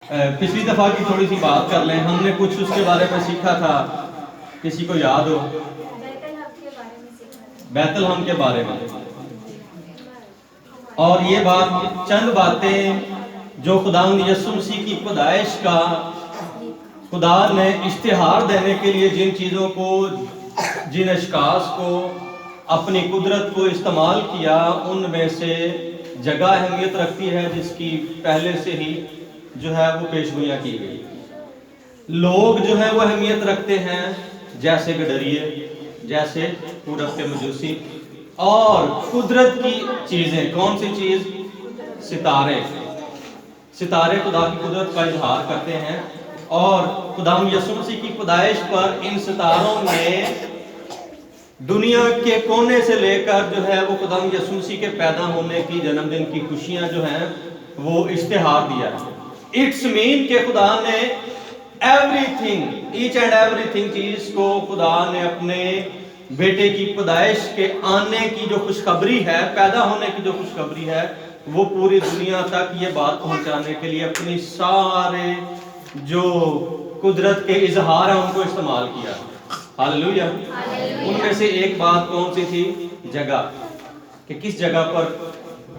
پچھلی دفعہ کی تھوڑی سی بات کر لیں، ہم نے کچھ اس کے بارے میں سیکھا تھا، کسی کو یاد ہو؟ بیت الحم کے بارے میں، اور یہ بات چند باتیں جو خداوند یسوع مسیح کی پیدائش کا خدا نے اشتہار دینے کے لیے جن چیزوں کو، جن اشخاص کو اپنی قدرت کو استعمال کیا، ان میں سے جگہ اہمیت رکھتی ہے جس کی پہلے سے ہی جو ہے وہ پیش گوئیاں کی گئی۔ لوگ جو ہے وہ اہمیت رکھتے ہیں، جیسے گڈریے، جیسے پورب کے مجوسی، اور قدرت کی چیزیں۔ کون سی چیز؟ ستارے۔ ستارے خدا کی قدرت کا اظہار کرتے ہیں، اور خداوند یسوع مسیح کی پیدائش پر ان ستاروں نے دنیا کے کونے سے لے کر جو ہے وہ خداوند یسوع مسیح کے پیدا ہونے کی، جنم دن کی خوشیاں جو ہیں وہ اشتہار دیا ہے۔ اٹس مین کہ خدا نے everything, each and everything چیز کو خدا نے اپنے بیٹے کی پیدائش کے آنے کی جو خوشخبری ہے، پیدا ہونے کی جو خوشخبری ہے، وہ پوری دنیا تک یہ بات پہنچانے کے لیے اپنی سارے جو قدرت کے اظہار ہیں ان کو استعمال کیا۔ ہاللویا۔ ان میں سے ایک بات کون سی تھی؟ جگہ، کہ کس جگہ پر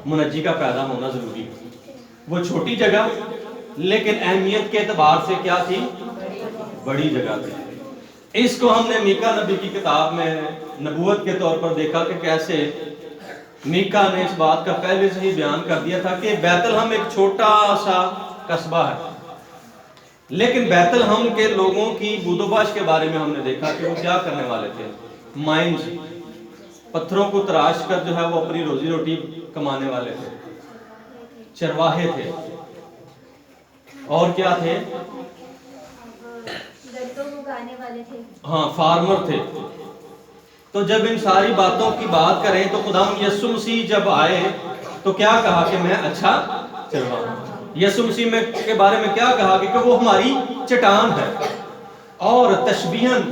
منجی کا پیدا ہونا ضروری ہے۔ وہ چھوٹی جگہ لیکن اہمیت کے اعتبار سے کیا تھی؟ بڑی جگہ تھی۔ اس کو ہم نے میکا نبی کی کتاب میں نبوت کے طور پر دیکھا کہ کیسے میکا نے اس بات کا پہلے سے ہی بیان کر دیا تھا کہ بیت الحم ایک چھوٹا سا قصبہ ہے، لیکن بیت الحم کے لوگوں کی بود و باش کے بارے میں ہم نے دیکھا کہ وہ کیا کرنے والے تھے۔ مائنز، پتھروں کو تراش کر جو ہے وہ اپنی روزی روٹی کمانے والے تھے، چرواہے تھے، اور کیا تھے؟ ہاں، فارمر تھے۔ تو جب ان ساری باتوں کی بات کریں تو خداوند یسوع مسیح جب آئے تو کیا کہا کہ میں اچھا چرواہا ہوں۔ یسوع مسیح میں کے بارے میں کیا کہا کہ وہ ہماری چٹان ہے، اور تشبیہاً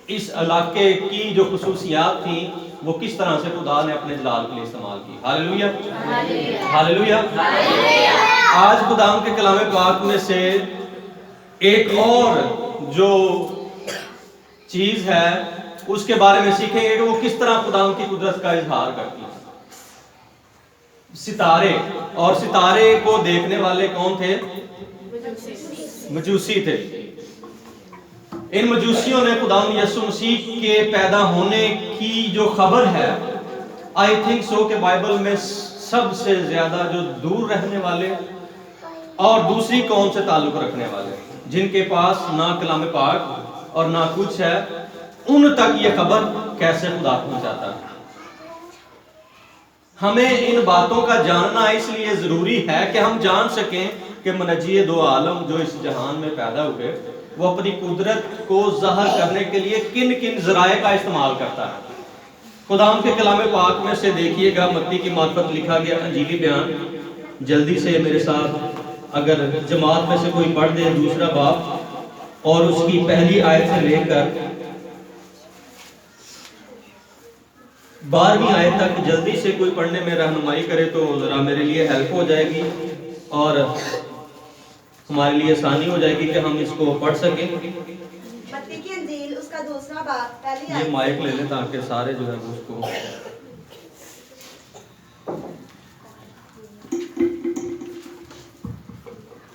اس علاقے کی جو خصوصیات تھیں وہ کس طرح سے خدا نے اپنے جلال کے لیے استعمال کی۔ Hallelujah, hallelujah. آج خدا کے کلام پاک میں سے ایک اور جو چیز ہے اس کے بارے میں سیکھیں گے کہ وہ کس طرح خدا کی قدرت کا اظہار کرتی ہے۔ ستارے، اور ستارے کو دیکھنے والے کون تھے؟ مجوسی تھے۔ ان مجوسیوں نے خداوند یسوع مسیح کے پیدا ہونے کی جو خبر ہے، آئی تھنک سو کہ بائبل میں سب سے زیادہ جو دور رہنے والے اور دوسری قوم سے تعلق رکھنے والے، جن کے پاس نہ کلام پاک اور نہ کچھ ہے، ان تک یہ خبر کیسے خدا پہنچاتا ہے۔ ہمیں ان باتوں کا جاننا اس لیے ضروری ہے کہ ہم جان سکیں کہ منجی دو عالم جو اس جہان میں پیدا ہوئے وہ اپنی قدرت کو ظاہر کرنے کے لیے کن کن ذرائع کا استعمال کرتا ہے۔ خدا کے کلام پاک میں سے دیکھیے گا، متی کی معرفت لکھا گیا انجیلی بیان، جلدی سے میرے ساتھ اگر جماعت میں سے کوئی پڑھ دے، دوسرا باب اور اس کی پہلی آیت سے لے کر 12ویں آیت تک جلدی سے کوئی پڑھنے میں رہنمائی کرے تو ذرا میرے لیے ہیلپ ہو جائے گی اور ہمارے لیے آسانی ہو جائے گی کہ ہم اس کو پڑھ سکیں۔ متی کی انجیل اس کا دوسرا باب پہلی آیت۔ یہ مائک لے لیں تاکہ سارے جو ہے اس کو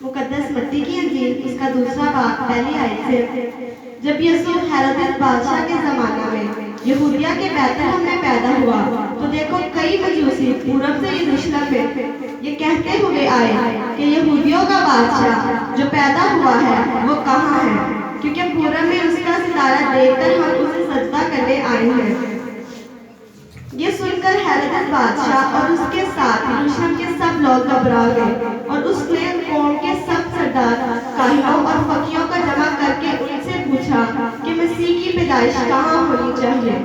مقدس متی کی انجیل اس کا دوسرا باب پہلی آیت سے۔ جب یسوع ہیرودس بادشاہ کے زمانہ میں یہودیہ کے بیت الحم میں پیدا ہوا تو دیکھو کئی مجوسی پورب سے یروشلم میں یہ کہتے ہوئے آئے کہ یہودیوں کا بادشاہ جو پیدا ہوا ہے وہ کہاں ہے، کیونکہ پورب میں اس کا ستارہ دیکھ کر ہم اسے سجدہ کرنے آئے ہیں۔ یہ سن کر ہیرودس بادشاہ اور اس کے ساتھ یروشلم کے سب لوگ گھبرا گئے، اور اس نے قوم کے سب سردار کاہنوں اور فقیہوں کو جمع کر کے ان سے پوچھا کہ مسیح کی پیدائش کہاں ہونی چاہیے۔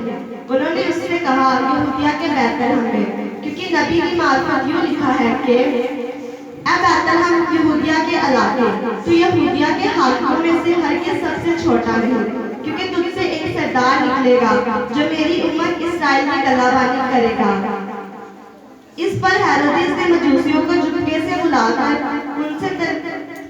انہوں نے اس سے کہا یہودیہ کے بیت الحم میں، کیونکہ نبی کی معرفت یوں لکھا ہے کہ اے بیت الحم یہودیہ کے علاقے، تو یہودیہ کے حاکموں میں سے ہر کے سب سے چھوٹا نہیں، کیونکہ تجھ سے ایک سردار نکلے گا جو میری امت اسرائیل کی گلابانی کرے گا۔ اس پر ہیرودس نے مجوسیوں کو جھٹکے سے بلا کر ان سے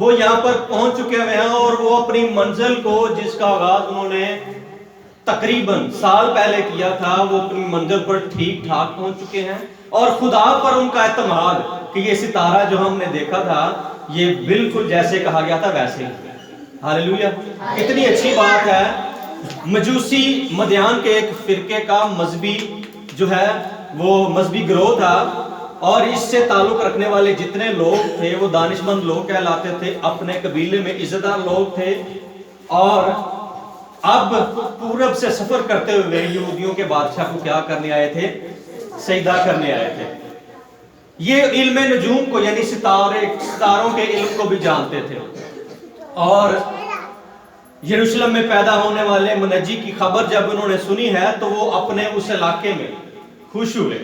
وہ یہاں پر پہنچ چکے ہوئے ہیں اور وہ اپنی منزل کو جس کا آغاز انہوں نے تقریباً سال پہلے کیا تھا وہ اپنی منزل پر ٹھیک ٹھاک پہنچ چکے ہیں، اور خدا پر ان کا اعتماد کہ یہ ستارہ جو ہم نے دیکھا تھا یہ بالکل جیسے کہا گیا تھا ویسے ہی۔ ہاللیلویہ! اتنی اچھی بات ہے۔ مجوسی مدیان کے ایک فرقے کا مذہبی جو ہے وہ مذہبی گروہ تھا، اور اس سے تعلق رکھنے والے جتنے لوگ تھے وہ دانش مند لوگ کہلاتے تھے، اپنے قبیلے میں عزت دار لوگ تھے، اور اب پورب سے سفر کرتے ہوئے یہودیوں کے بادشاہ کو کیا کرنے آئے تھے؟ سجدہ کرنے آئے تھے۔ یہ علم نجوم کو یعنی ستاروں کے علم کو بھی جانتے تھے، اور یروشلم میں پیدا ہونے والے منجی کی خبر جب انہوں نے سنی ہے تو وہ اپنے اس علاقے میں خوش ہوئے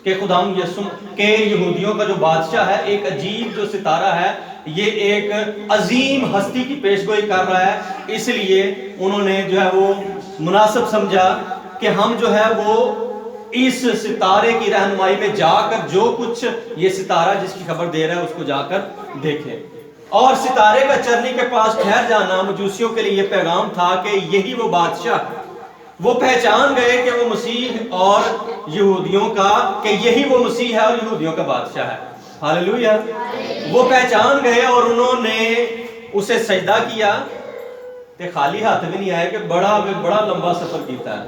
کہ خداوند یسوع کے یہودیوں کا جو بادشاہ ہے، ایک عجیب جو ستارہ ہے، یہ ایک عظیم ہستی کی پیشگوئی کر رہا ہے، اس لیے انہوں نے جو ہے وہ مناسب سمجھا کہ ہم جو ہے وہ اس ستارے کی رہنمائی میں جا کر جو کچھ یہ ستارہ جس کی خبر دے رہا ہے اس کو جا کر دیکھیں۔ اور ستارے کا چرنی کے پاس ٹھہر جانا مجوسیوں کے لیے یہ پیغام تھا کہ یہی وہ بادشاہ ہے۔ وہ پہچان گئے کہ وہ مسیح اور یہودیوں کا، کہ یہی وہ مسیح ہے اور یہودیوں کا بادشاہ ہے۔ ہاللیلویہ! وہ پہچان گئے اور انہوں نے اسے سجدہ کیا، تے خالی ہاتھ بھی نہیں آئے کہ بڑا لمبا سفر کیتا ہے،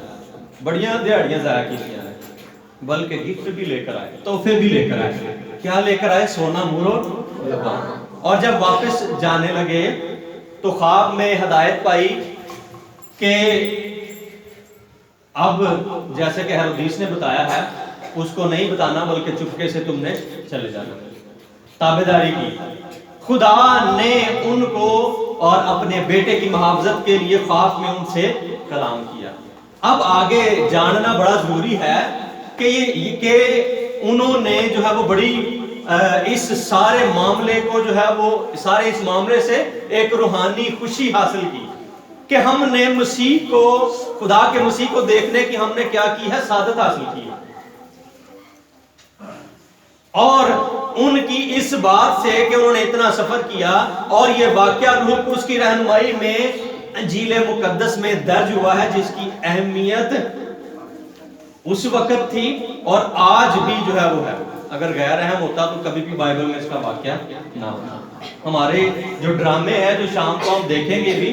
بڑیاں دیہڑیاں ضائع کی ہیں، بلکہ گفٹ بھی لے کر آئے، تحفے بھی لے کر آئے۔ کیا لے کر آئے؟ سونا، مور اور لبان۔ اور جب واپس جانے لگے تو خواب میں ہدایت پائی کہ اب جیسے کہ ہیرودیس نے بتایا ہے اس کو نہیں بتانا، بلکہ چپکے سے تم نے چلے جانا۔ تابعداری کی۔ خدا نے ان کو اور اپنے بیٹے کی محافظت کے لیے خواب میں ان سے کلام کیا۔ اب آگے جاننا بڑا ضروری ہے کہ انہوں نے جو ہے وہ بڑی اس سارے معاملے کو جو ہے وہ سارے اس معاملے سے ایک روحانی خوشی حاصل کی کہ ہم نے مسیح کو، خدا کے مسیح کو دیکھنے کی ہم نے کیا کی ہے؟ سعادت حاصل کی ہے۔ اور ان کی اس بات سے کہ انہوں نے اتنا سفر کیا اور یہ واقعہ روح القدس کی رہنمائی میں انجیل مقدس میں درج ہوا ہے، جس کی اہمیت اس وقت تھی اور آج بھی جو ہے وہ ہے۔ اگر غیر اہم ہوتا تو کبھی بھی بائبل میں اس کا واقعہ نہ ہوتا۔ ہمارے جو ڈرامے ہیں جو شام کو ہم دیکھیں گے بھی،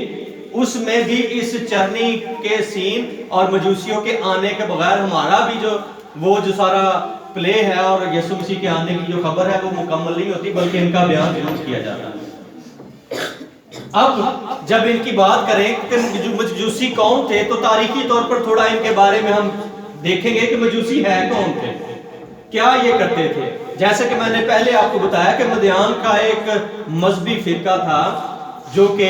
اس میں بھی اس چرنی کے سین اور مجوسیوں کے آنے کے بغیر ہمارا بھی جو سارا پلے ہے اور یسوع مسیح کے آنے کی جو خبر ہے وہ مکمل نہیں ہوتی، بلکہ ان کا بیان ضرور کیا جاتا ہے۔ اب جب ان کی بات کریں کہ مجوسی کون تھے تو تاریخی طور پر تھوڑا ان کے بارے میں ہم دیکھیں گے کہ مجوسی ہے کون تھے، کیا یہ کرتے تھے۔ جیسے کہ میں نے پہلے آپ کو بتایا کہ مدیان کا ایک مذہبی فرقہ تھا، جو کہ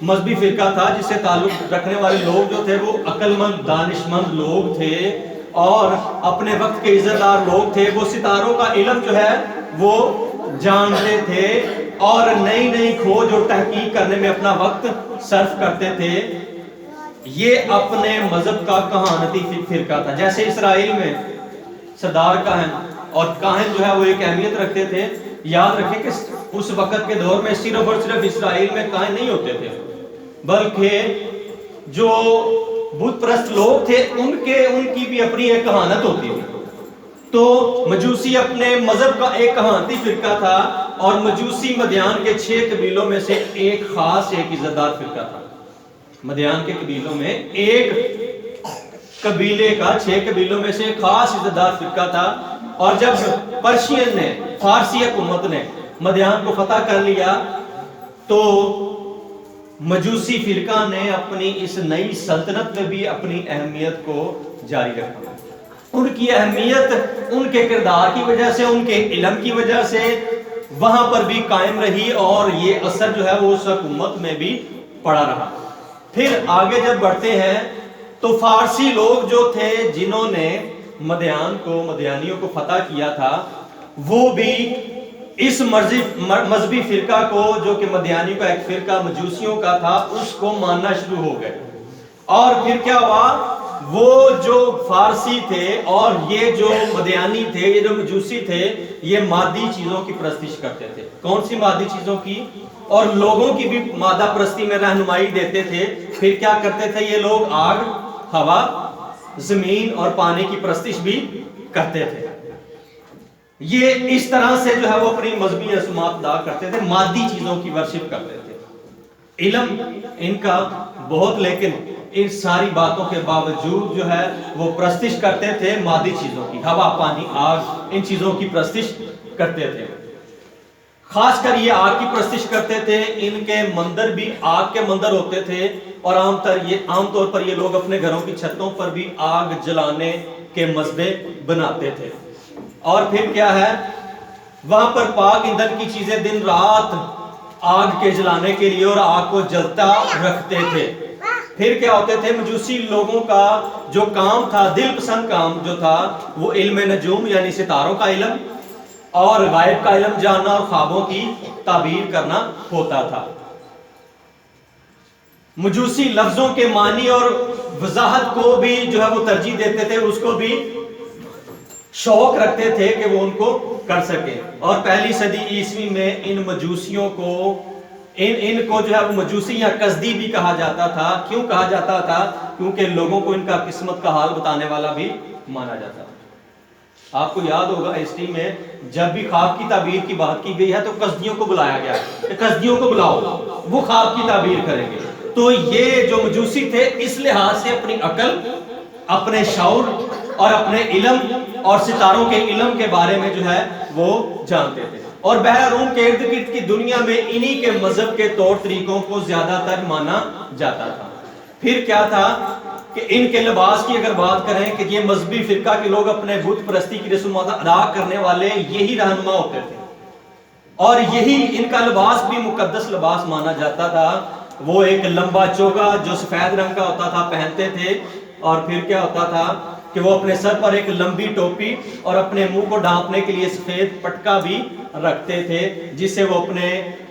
مذہبی فرقہ تھا جس سے تعلق رکھنے والے لوگ جو تھے وہ عقل مند دانش مند لوگ تھے اور اپنے وقت کے عزت دار لوگ تھے۔ وہ ستاروں کا علم جو ہے وہ جانتے تھے اور نئی کھوج اور تحقیق کرنے میں اپنا وقت صرف کرتے تھے۔ یہ اپنے مذہب کا کہانتی فرقہ تھا۔ جیسے اسرائیل میں سردار کاہن اور کاہن جو ہے وہ ایک اہمیت رکھتے تھے۔ یاد رکھیں کہ اس وقت کے دور میں صرف اور صرف اسرائیل میں کاہن نہیں ہوتے تھے، بلکہ جو بت پرست لوگ تھے ان کی بھی اپنی ایک کہانت ہوتی تھی۔ تو مجوسی اپنے مذہب کا ایک کہانتی فرقہ تھا، اور مجوسی مدیان کے 6 قبیلوں میں سے ایک خاص ایک عزت دار فرقہ تھا۔ مدیان کے قبیلوں میں ایک قبیلے کا 6 قبیلوں میں سے ایک خاص عزت دار فرقہ تھا، اور جب پرشین نے، فارسی حکومت نے مدیان کو فتح کر لیا تو مجوسی فرقہ نے اپنی اس نئی سلطنت میں بھی اپنی اہمیت کو جاری رکھا۔ ان کی اہمیت ان کے کردار کی وجہ سے، ان کے علم کی وجہ سے وہاں پر بھی قائم رہی، اور یہ اثر جو ہے وہ اس حکومت میں بھی پڑا رہا۔ پھر آگے جب بڑھتے ہیں تو فارسی لوگ جو تھے جنہوں نے مدیانیوں کو فتح کیا تھا، وہ بھی اس مذہبی فرقہ کو جو کہ مدیانیوں کا ایک فرقہ مجوسیوں کا تھا اس کو ماننا شروع ہو گئے۔ اور پھر کیا ہوا؟ وہ جو فارسی تھے اور یہ جو مدیانی تھے، یہ جو مجوسی تھے، یہ مادی چیزوں کی پرستش کرتے تھے۔ کون سی مادی چیزوں کی؟ اور لوگوں کی بھی مادہ پرستی میں رہنمائی دیتے تھے۔ پھر کیا کرتے تھے یہ لوگ؟ آگ، ہوا، زمین اور پانی کی پرستش بھی کرتے تھے۔ یہ اس طرح سے جو ہے وہ اپنی مذہبی رسومات ادا کرتے تھے، مادی چیزوں کی ورشپ کرتے تھے۔ علم ان کا بہت، لیکن ان ساری باتوں کے باوجود جو ہے وہ پرستش کرتے تھے مادی چیزوں کی، ہوا، پانی، آگ، ان چیزوں کی پرستش کرتے تھے۔ خاص کر یہ آگ کی پرستش کرتے تھے۔ ان کے مندر بھی آگ کے مندر ہوتے تھے، اور عام طور پر یہ لوگ اپنے گھروں کی چھتوں پر بھی آگ جلانے کے مذبے بناتے تھے۔ اور پھر کیا ہے، وہاں پر پاک ایندھن کی چیزیں دن رات آگ کے جلانے کے لیے اور آگ کو جلتا رکھتے تھے۔ پھر کیا ہوتے تھے، مجوسی لوگوں کا جو کام تھا، دل پسند کام جو تھا، وہ علم نجوم یعنی ستاروں کا علم اور غائب کا علم جاننا اور خوابوں کی تعبیر کرنا ہوتا تھا۔ مجوسی لفظوں کے معنی اور وضاحت کو بھی جو ہے وہ ترجیح دیتے تھے، اس کو بھی شوق رکھتے تھے کہ وہ ان کو کر سکیں۔ اور پہلی صدی عیسوی میں ان مجوسیوں کو ان کو جو ہے وہ مجوسی یا قصدی بھی کہا جاتا تھا۔ کیوں کہا جاتا تھا؟ کیونکہ لوگوں کو ان کا قسمت کا حال بتانے والا بھی مانا جاتا تھا۔ آپ کو یاد ہوگا ہسٹری میں جب بھی خواب کی تعبیر کی بات کی گئی ہے تو قصدیوں کو بلایا گیا کہ قصدیوں کو بلاؤ، وہ خواب کی تعبیر کریں گے۔ تو یہ جو مجوسی تھے اس لحاظ سے اپنی عقل، اپنے شعور اور اپنے علم اور ستاروں کے علم کے بارے میں جو ہے وہ جانتے تھے۔ اور بحیرہ روم کے ارد گرد کی دنیا میں انہی کے مذہب کے طور طریقوں کو زیادہ تر مانا جاتا تھا۔ پھر کیا تھا کہ ان کے لباس کی اگر بات کریں کہ یہ مذہبی فرقہ کے لوگ اپنے بت پرستی کی رسومات ادا کرنے والے یہی رہنما ہوتے تھے، اور یہی ان کا لباس بھی مقدس لباس مانا جاتا تھا۔ وہ ایک لمبا چوگا جو سفید رنگ کا ہوتا تھا پہنتے تھے، اور پھر کیا ہوتا تھا کہ وہ اپنے سر پر ایک لمبی ٹوپی اور اپنے منہ کو ڈھانپنے کے لیے سفید پٹکا بھی رکھتے تھے، جس سے وہ اپنے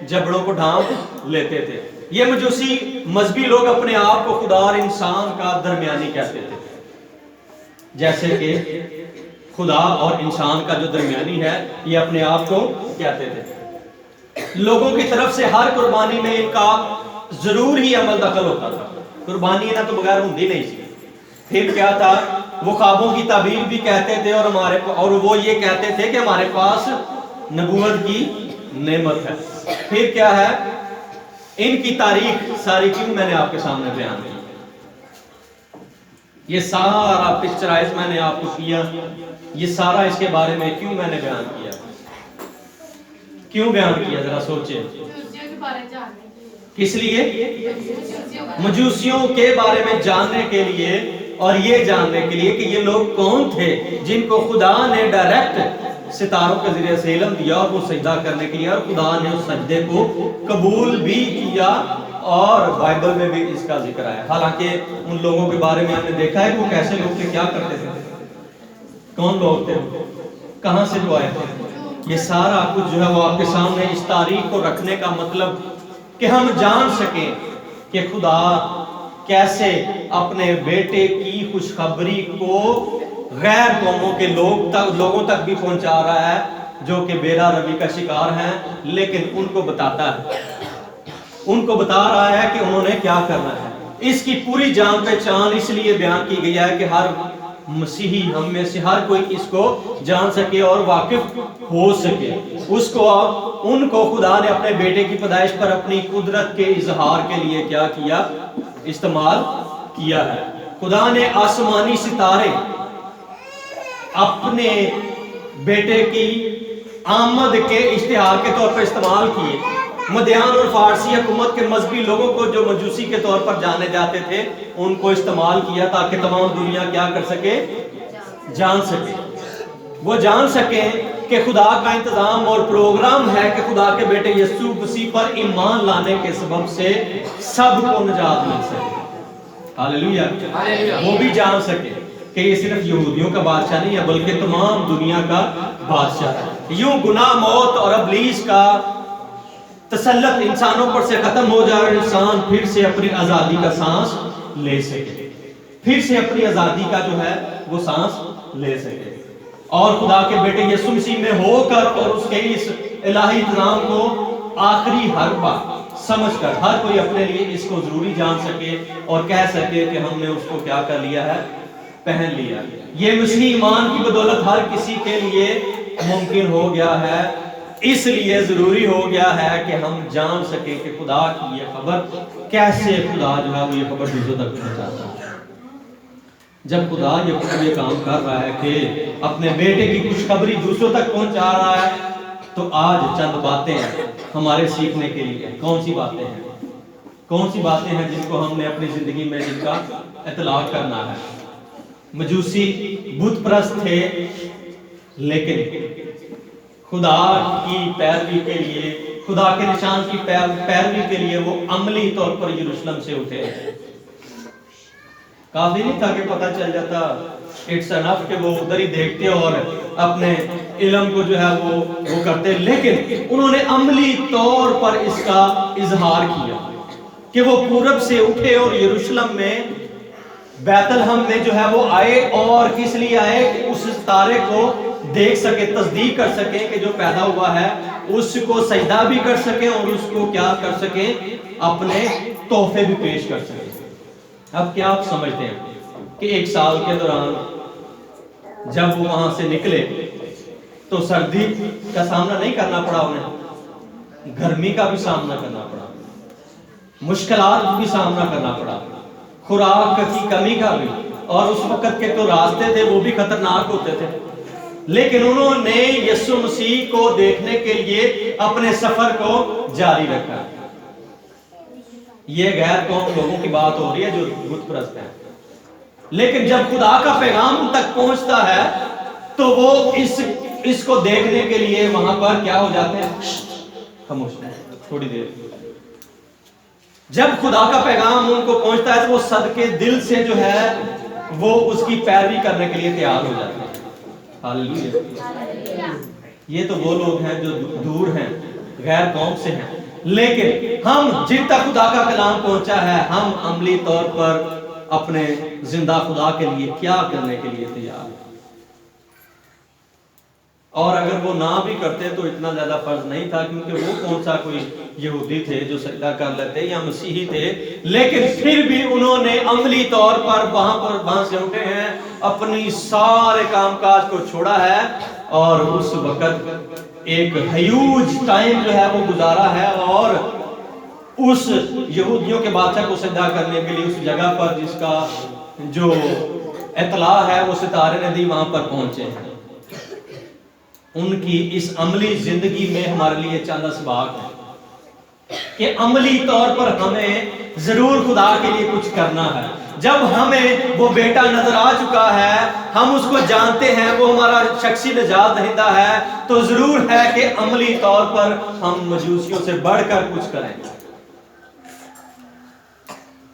جبڑوں کو ڈھانپ لیتے تھے۔ یہ مجوسی مذہبی لوگ اپنے آپ کو خدا اور انسان کا درمیانی کہتے تھے، جیسے کہ خدا اور انسان کا جو درمیانی ہے یہ اپنے آپ کو کہتے تھے۔ لوگوں کی طرف سے ہر قربانی میں ان کا ضرور ہی عمل دخل ہوتا تھا، قربانی نہ تو بغیر ہوندی نہیں سی۔ پھر کیا تھا، وہ خوابوں کی تعبیر بھی کہتے تھے، اور وہ یہ کہتے تھے کہ ہمارے پاس نبوت کی نعمت ہے۔ پھر کیا ہے، ان کی تاریخ ساری کیوں میں نے آپ کے سامنے بیان کی، یہ سارا پکچرائز میں نے آپ کو کیا، یہ سارا اس کے بارے میں کیوں میں نے بیان کیا، کیوں بیان کیا، ذرا سوچیں۔ کس لیے؟ مجوسیوں کے بارے میں جاننے کے لیے، اور یہ جاننے کے لیے کہ یہ لوگ کون تھے جن کو خدا نے ڈائریکٹ ستاروں کے ذریعے سے علم دیا اور وہ سجدہ کرنے کے لیے، اور خدا نے اس سجدے کو قبول بھی کیا، اور بائبل میں بھی اس کا ذکر ہے۔ حالانکہ ان لوگوں کے بارے میں ہم نے دیکھا ہے کہ وہ کیسے لوگ تھے، کیا کرتے تھے، کون لوگ تھے، کہاں سے جو آئے تھے، یہ سارا کچھ جو ہے وہ آپ کے سامنے اس تاریخ کو رکھنے کا مطلب کہ ہم جان سکیں کہ خدا کیسے اپنے بیٹے کی خوشخبری کو غیر قوموں کے لوگوں تک بھی پہنچا رہا ہے جو کہ بیرا روی کا شکار ہیں، لیکن ان کو بتاتا ہے، ان کو بتا رہا ہے کہ انہوں نے کیا کرنا ہے۔ اس کی پوری جان پہچان اس لیے بیان کی گئی ہے کہ ہر مسیحی ہم میں سے ہر کوئی اس کو جان سکے اور واقف ہو سکے۔ ان کو خدا نے اپنے بیٹے کی پیدائش پر اپنی قدرت کے اظہار کے لیے کیا کیا، استعمال کیا ہے۔ خدا نے آسمانی ستارے اپنے بیٹے کی آمد کے اشتہار کے طور پر استعمال کیے۔ مدیان اور فارسی حکومت کے مذہبی لوگوں کو جو مجوسی کے طور پر جانے جاتے تھے، ان کو استعمال کیا تاکہ تمام دنیا کیا کر سکے، جان سکے، وہ جان سکیں کہ خدا کا انتظام اور پروگرام ہے کہ خدا کے بیٹے یسوع مسیح پر ایمان لانے کے سبب سے سب کو نجات مل سکے۔ ہاللیلویا۔ وہ بھی جان سکے کہ یہ صرف یہودیوں کا بادشاہ نہیں ہے بلکہ تمام دنیا کا بادشاہ ہے۔ یوں گناہ، موت اور ابلیس کا تسلط انسانوں پر سے ختم ہو جائے اور انسان پھر سے اپنی آزادی کا سانس لے سکے۔ پھر سے اپنی آزادی کا جو ہے وہ سانس لے سکے، اور خدا کے بیٹے یسوع مسیح میں ہو کر اور اس کے اس الہی انتظام کو آخری حربہ سمجھ کر ہر کوئی اپنے لیے اس کو ضروری جان سکے اور کہہ سکے کہ ہم نے اس کو کیا کر لیا ہے، پہن لیا۔ یہ مسیحی ایمان کی بدولت ہر کسی کے لیے ممکن ہو گیا ہے، اس لیے ضروری ہو گیا ہے کہ ہم جان سکیں کہ خدا کی یہ خبر کیسے خدا جو ہے وہ یہ خبر دوسروں تک پہنچاتا ہے۔ جب خدا یہ کام کر رہا ہے کہ اپنے بیٹے کی خوشخبری دوسروں تک پہنچا رہا ہے، تو آج چند باتیں ہمارے سیکھنے کے لیے کون سی باتیں ہیں؟ کون سی باتیں ہیں جن کو ہم نے اپنی زندگی میں جن کا اطلاق کرنا ہے؟ مجوسی بت پرست تھے، لیکن خدا کی پیروی کے لیے، خدا کے نشان کی پیروی کے لیے وہ عملی طور پر یروشلم سے اٹھے۔ کافی نہیں تھا کہ پتہ چل جاتا، اٹس انف کہ وہ ادھر ہی دیکھتے اور اپنے علم کو جو ہے وہ کرتے، لیکن انہوں نے عملی طور پر اس کا اظہار کیا کہ وہ پورب سے اٹھے اور یروشلم میں بیت الحم میں جو ہے وہ آئے، اور کس لیے آئے کہ اس ستارے کو دیکھ سکے، تصدیق کر سکیں کہ جو پیدا ہوا ہے اس کو سجدہ بھی کر سکیں اور اس کو کیا کر سکیں، اپنے تحفے بھی پیش کر سکیں۔ اب کیا آپ سمجھتے ہیں کہ ایک سال کے دوران جب وہ وہاں سے نکلے تو سردی کا سامنا نہیں کرنا پڑا انہیں، گرمی کا بھی سامنا کرنا پڑا، مشکلات بھی سامنا کرنا پڑا، خوراک کی کمی کا بھی، اور اس وقت کے تو راستے تھے وہ بھی خطرناک ہوتے تھے، لیکن انہوں نے یسوع مسیح کو دیکھنے کے لیے اپنے سفر کو جاری رکھا۔ یہ غیر قوم لوگوں کی بات ہو رہی ہے جو بت پرست ہیں، لیکن جب خدا کا پیغام ان تک پہنچتا ہے تو وہ اس کو دیکھنے کے لیے وہاں پر کیا ہو جاتے ہیں، خاموش تھوڑی دیر۔ جب خدا کا پیغام ان کو پہنچتا ہے تو وہ صدقے دل سے جو ہے وہ اس کی پیروی کرنے کے لیے تیار ہو جاتے ہیں۔ ہاللیلویا۔ یہ تو وہ لوگ ہیں جو دور ہیں، غیر قوم سے ہیں، لیکن ہم جن تک خدا کا کلام پہنچا ہے، ہم عملی طور پر اپنے زندہ خدا کے لیے کیا کرنے کے لیے تیار ہیں۔ اور اگر وہ نہ بھی کرتے تو اتنا زیادہ فرض نہیں تھا، کیونکہ وہ کون سا کوئی یہودی تھے جو سجدہ کر لیتے یا مسیحی تھے، لیکن پھر بھی انہوں نے عملی طور پر وہاں سے اٹھے ہیں، اپنی سارے کام کاج کو چھوڑا ہے، اور اس وقت ایک ہیوج ٹائم جو ہے وہ گزارا ہے، اور اس یہودیوں کے بادشاہ کو سجدہ کرنے کے لیے اس جگہ پر جس کا جو اطلاع ہے وہ ستارے نے دی، وہاں پر پہنچے ہیں۔ ان کی اس عملی زندگی میں ہمارے لیے چند اسباق ہیں کہ عملی طور پر ہمیں ضرور خدا کے لیے کچھ کرنا ہے۔ جب ہمیں وہ بیٹا نظر آ چکا ہے، ہم اس کو جانتے ہیں، وہ ہمارا شخصی نجات دہندہ ہے، تو ضرور ہے کہ عملی طور پر ہم مجوسیوں سے بڑھ کر کچھ کریں۔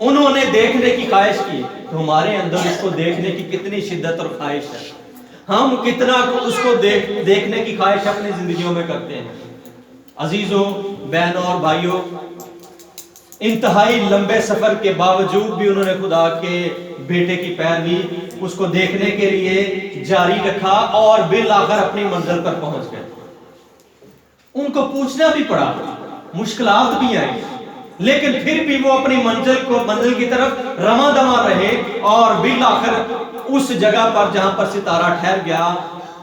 انہوں نے دیکھنے کی خواہش کی، تو ہمارے اندر اس کو دیکھنے کی کتنی شدت اور خواہش ہے، ہم کتنا اس کو دیکھنے کی خواہش اپنی زندگیوں میں کرتے ہیں۔ عزیزوں، بہنوں اور بھائیوں، انتہائی لمبے سفر کے باوجود بھی انہوں نے خدا کے بیٹے کی پیروی اس کو دیکھنے کے لیے جاری رکھا، اور بالآخر اپنی منزل پر پہنچ گئے۔ ان کو پوچھنا بھی پڑا، مشکلات بھی آئی، لیکن پھر بھی وہ اپنی منزل کی طرف رواں دواں رہے، اور بالآخر اس جگہ پر جہاں پر ستارہ ٹھہر گیا،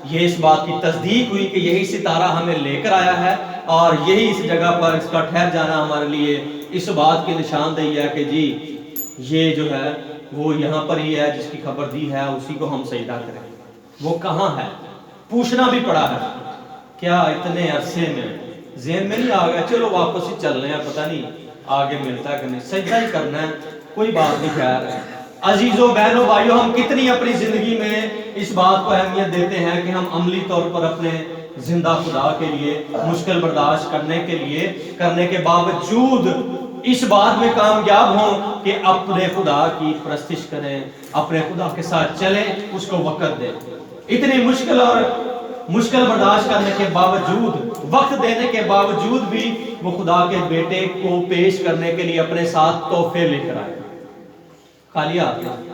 یہ اس بات کی تصدیق ہوئی کہ یہی ستارہ ہمیں لے کر آیا ہے، اور یہی اس جگہ پر اس کا ٹھہر جانا ہمارے لیے اس بات کی نشاندہی ہے کہ جی یہ جو ہے وہ یہاں پر ہی ہے، جس کی خبر دی ہے اسی کو ہم سجدہ کریں۔ وہ کہاں ہے؟ پوچھنا بھی پڑا ہے۔ کیا اتنے عرصے میں ذہن میں نہیں آ گیا چلو واپس ہی چل رہے ہیں، پتہ نہیں آگے ملتا ہے کہ نہیں، سجدہ ہی کرنا ہے، کوئی بات نہیں خیر ہے۔ عزیزوں، بہنوں، بھائیوں، ہم کتنی اپنی زندگی میں اس بات کو اہمیت دیتے ہیں کہ ہم عملی طور پر اپنے زندہ خدا کے لیے مشکل برداشت کرنے کے باوجود اس بات میں کامیاب ہوں کہ اپنے خدا کی پرستش کریں، اپنے خدا کے ساتھ چلیں، اس کو وقت دیں۔ اتنی مشکل برداشت کرنے کے باوجود، وقت دینے کے باوجود بھی وہ خدا کے بیٹے کو پیش کرنے کے لیے اپنے ساتھ تحفے لے کر آئے، خالی ہاتھ نہیں۔